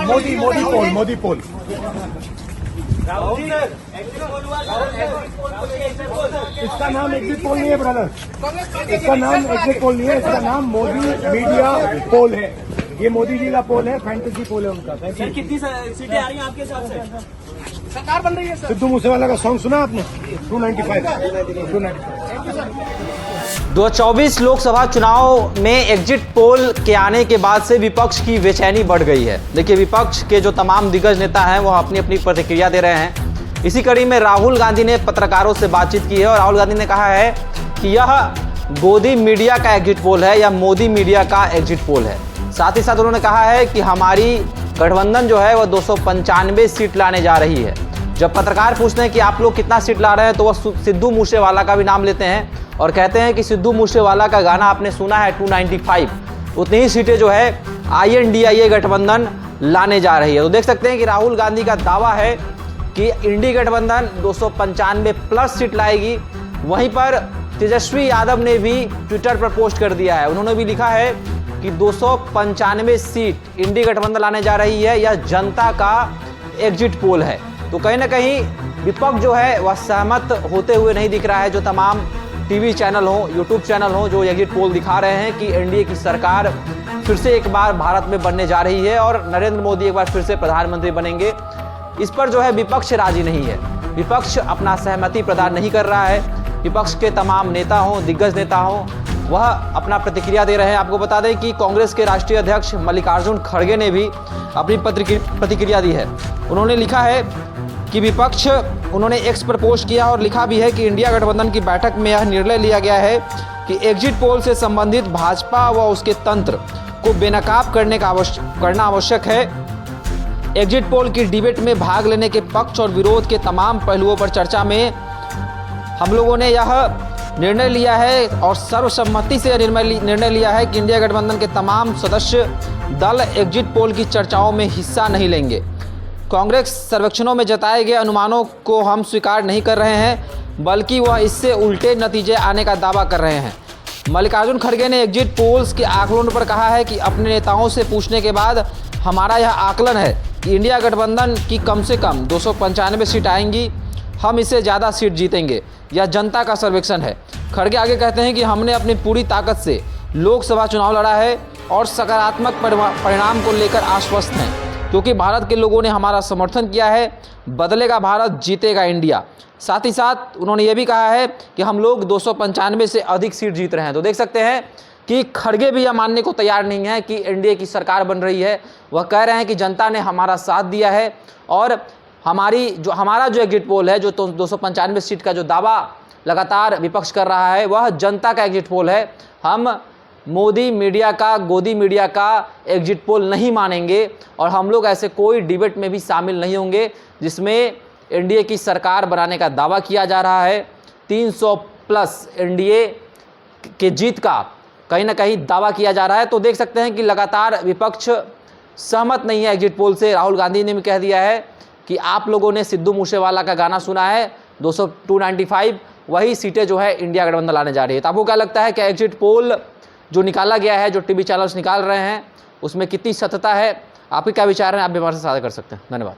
मोदी मोदी पोल इसका नाम exit poll नहीं है ब्रदर, इसका नाम एग्जिट पोल नहीं है, इसका नाम मोदी मीडिया पोल है। ये मोदी जी का पोल है, फैंटेसी पोल है उनका। सर कितनी सीटें आ रही हैं आपके हिसाब से? सरकार बन रही है सर। सिद्धू मूसेवाला का सॉन्ग सुना आपने? 295। 2024 लोकसभा चुनाव में एग्जिट पोल के आने के बाद से विपक्ष की बेचैनी बढ़ गई है। देखिए, विपक्ष के जो तमाम दिग्गज नेता हैं वो अपनी अपनी प्रतिक्रिया दे रहे हैं। इसी कड़ी में राहुल गांधी ने पत्रकारों से बातचीत की है और राहुल गांधी ने कहा है कि यह गोदी मीडिया का एग्जिट पोल है या मोदी मीडिया का एग्जिट पोल है। साथ ही साथ उन्होंने कहा है कि हमारी गठबंधन जो है वह 295 सीट लाने जा रही है। जब पत्रकार पूछते हैं कि आप लोग कितना सीट ला रहे हैं तो वह सिद्धू मूसेवाला का भी नाम लेते हैं और कहते हैं कि सिद्धू मूसेवाला का गाना आपने सुना है 295, उतनी ही सीटें जो है INDIA गठबंधन लाने जा रही है। तो देख सकते हैं कि राहुल गांधी का दावा है कि इंडी गठबंधन 295 प्लस सीट लाएगी। वहीं पर तेजस्वी यादव ने भी ट्विटर पर पोस्ट कर दिया है, उन्होंने भी लिखा है कि 295 सीट इंडी गठबंधन लाने जा रही है, यह जनता का एग्जिट पोल है। तो कहीं ना कहीं विपक्ष जो है वह सहमत होते हुए नहीं दिख रहा है। जो तमाम टीवी चैनल हो, यूट्यूब चैनल हो, जो एग्जिट पोल दिखा रहे हैं कि एनडीए की सरकार फिर से एक बार भारत में बनने जा रही है और नरेंद्र मोदी एक बार फिर से प्रधानमंत्री बनेंगे, इस पर जो है विपक्ष राजी नहीं है। विपक्ष अपना सहमति प्रदान नहीं कर रहा है। विपक्ष के तमाम नेता हों, दिग्गज नेता हों, वह अपना प्रतिक्रिया दे रहे हैं। आपको बता दें कि कांग्रेस के राष्ट्रीय अध्यक्ष मल्लिकार्जुन खड़गे ने भी अपनी प्रतिक्रिया दी है। उन्होंने लिखा है कि विपक्ष, उन्होंने एक्स पर पोस्ट किया और लिखा भी है कि इंडिया गठबंधन की बैठक में यह निर्णय लिया गया है कि एग्जिट पोल से संबंधित भाजपा व उसके तंत्र को बेनकाब करना आवश्यक है। एग्जिट पोल की डिबेट में भाग लेने के पक्ष और विरोध के तमाम पहलुओं पर चर्चा में हम लोगों ने यह निर्णय लिया है और सर्वसम्मति से निर्णय लिया है कि इंडिया गठबंधन के तमाम सदस्य दल एग्जिट पोल की चर्चाओं में हिस्सा नहीं लेंगे। कांग्रेस सर्वेक्षणों में जताए गए अनुमानों को हम स्वीकार नहीं कर रहे हैं, बल्कि वह इससे उल्टे नतीजे आने का दावा कर रहे हैं। मल्लिकार्जुन खड़गे ने एग्जिट पोल्स के आकलन पर कहा है कि अपने नेताओं से पूछने के बाद हमारा यह आकलन है कि इंडिया गठबंधन की कम से कम 295 सीट आएंगी, हम इससे ज़्यादा सीट जीतेंगे। यह जनता का सर्वेक्षण है। खड़गे आगे कहते हैं कि हमने अपनी पूरी ताकत से लोकसभा चुनाव लड़ा है और सकारात्मक परिणाम को लेकर आश्वस्त हैं, क्योंकि भारत के लोगों ने हमारा समर्थन किया है। बदलेगा भारत, जीतेगा इंडिया। साथ ही साथ उन्होंने ये भी कहा है कि हम लोग 295 से अधिक सीट जीत रहे हैं। तो देख सकते हैं कि खड़गे भी यह मानने को तैयार नहीं है कि एनडीए की सरकार बन रही है। वह कह रहे हैं कि जनता ने हमारा साथ दिया है और हमारा जो एग्जिट पोल है, जो 295 सीट का जो दावा लगातार विपक्ष कर रहा है, वह जनता का एग्जिट पोल है। हम मोदी मीडिया का, गोदी मीडिया का एग्जिट पोल नहीं मानेंगे और हम लोग ऐसे कोई डिबेट में भी शामिल नहीं होंगे जिसमें एनडीए की सरकार बनाने का दावा किया जा रहा है। 300 प्लस एनडीए के जीत का कहीं ना कहीं दावा किया जा रहा है। तो देख सकते हैं कि लगातार विपक्ष सहमत नहीं है एग्जिट पोल से। राहुल गांधी ने भी कह दिया है कि आप लोगों ने सिद्धू मूसेवाला का गाना सुना है, 295 वही सीटें जो है इंडिया गठबंधन लाने जा रही है। तो आपको क्या लगता है कि एग्जिट पोल जो निकाला गया है, जो टीवी चैनल्स निकाल रहे हैं, उसमें कितनी सत्यता है? आपके क्या विचार हैं? आप भी हमारे साथ साझा कर सकते हैं। धन्यवाद।